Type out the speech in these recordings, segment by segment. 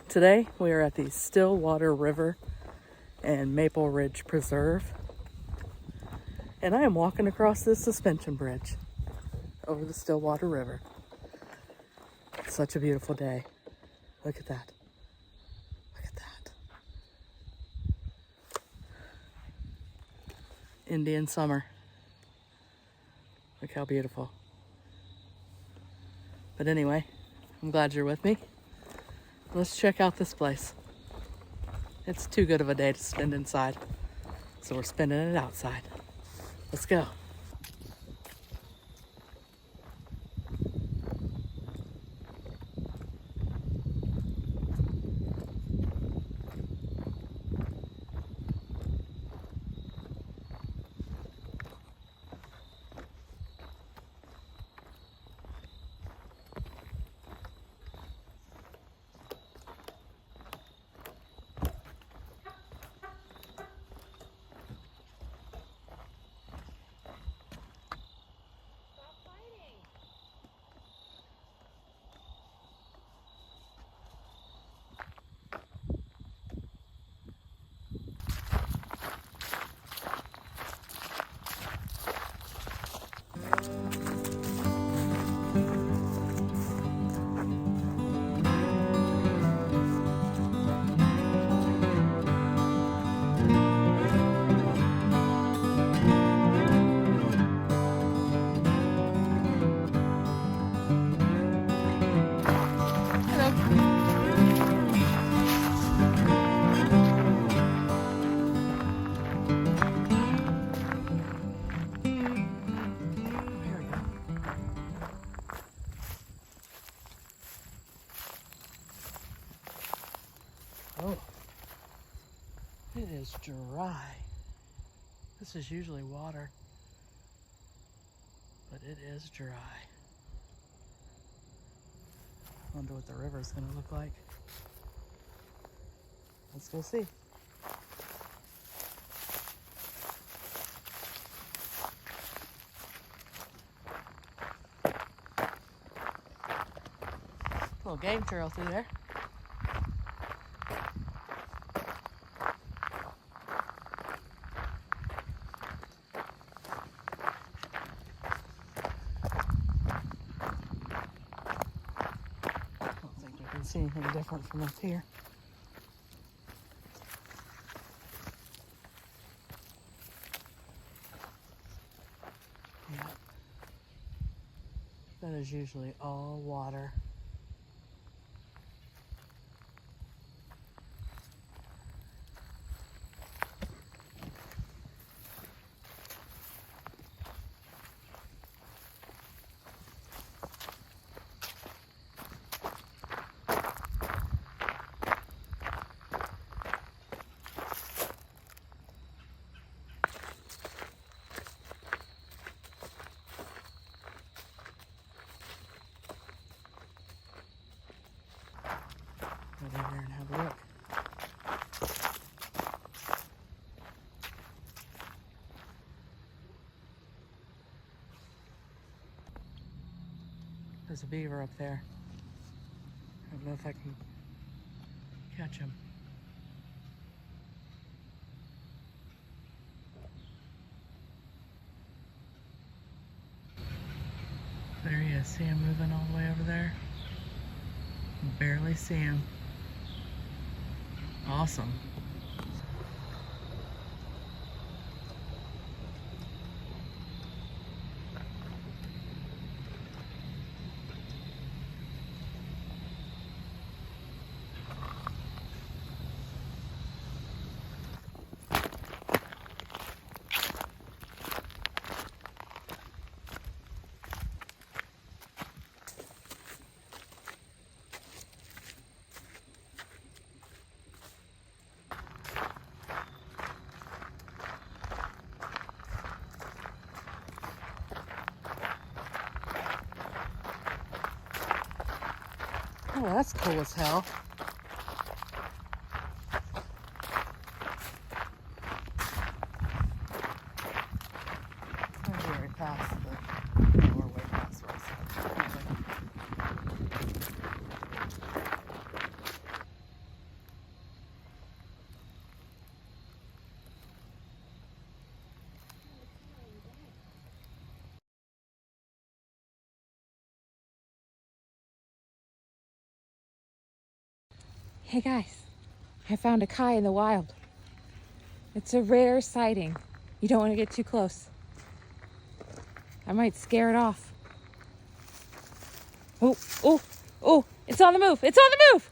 Today we are at the Stillwater River and Maple Ridge Preserve, and I am walking across this suspension bridge over the Stillwater River. Such a beautiful day. Look at that. Look at that. Indian summer. Look how beautiful. But anyway, I'm glad you're with me. Let's check out this place. It's too good of a day to spend inside, so we're spending it outside. Let's go. Oh, it is dry. This is usually water, but it is dry. Wonder what the river is going to look like. Let's go see. Little game trail through there. See anything different from up here. Yeah. That is usually all water. Go over there and have a look. There's a beaver up there. I don't know if I can catch him. There he is. See him moving all the way over there? Barely see him. Awesome. Oh, that's cool as hell. We're way past the... we're way past the Hey guys, I found a Kai in the wild. It's a rare sighting. You don't want to get too close. I might scare it off. Oh, oh, oh, it's on the move. It's on the move.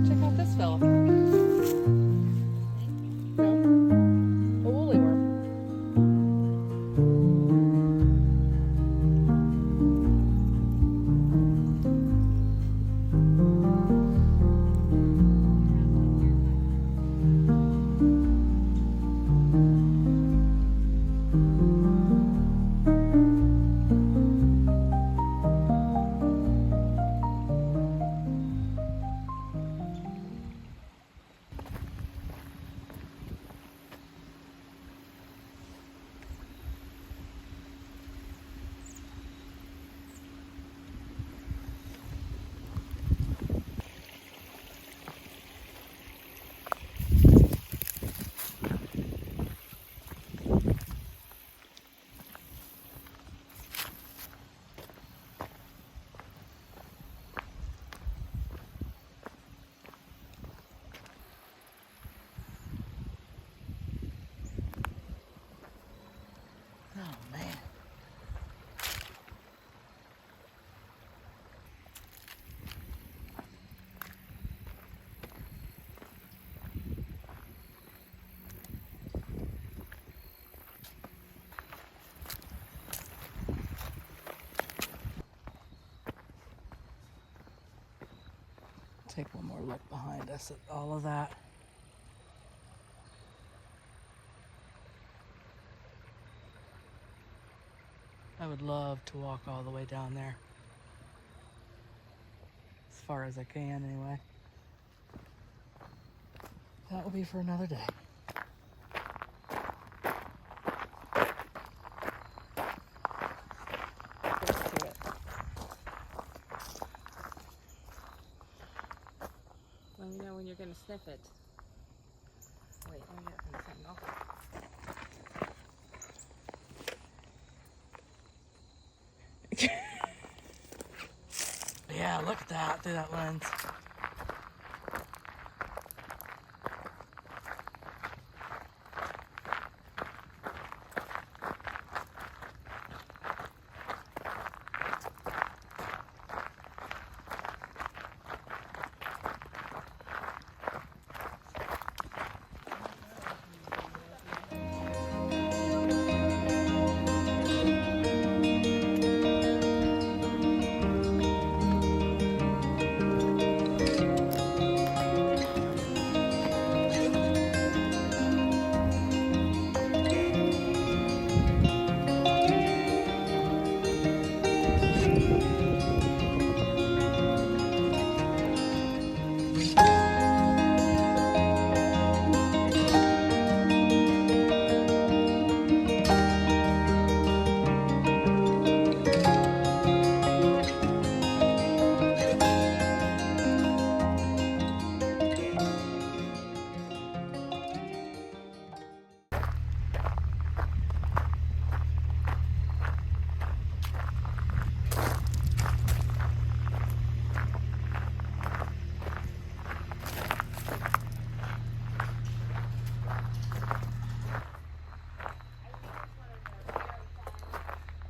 Check out this fella. No, a woolly worm. Oh man. Take one more look behind us at all of that. I would love to walk all the way down there. As far as I can, anyway. That will be for another day. Close to it. Let me know when you're gonna sniff it. Wait, let me get something else. Yeah, look at that through that lens.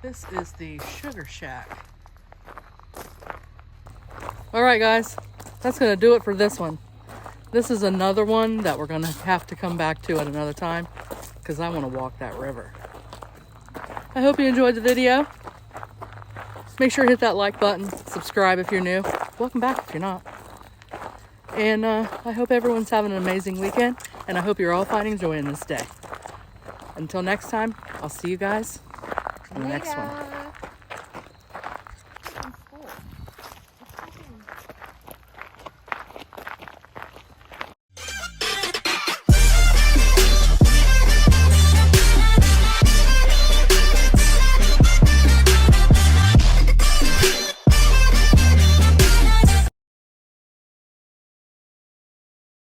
This is the Sugar Shack. All right, guys, that's gonna do it for this one. This is another one that we're gonna have to come back to at another time because I wanna walk that river. I hope you enjoyed the video. Make sure to hit that like button, subscribe if you're new. Welcome back if you're not. And I hope everyone's having an amazing weekend. And I hope you're all finding joy in this day. Until next time, I'll see you guys in the next one. Later.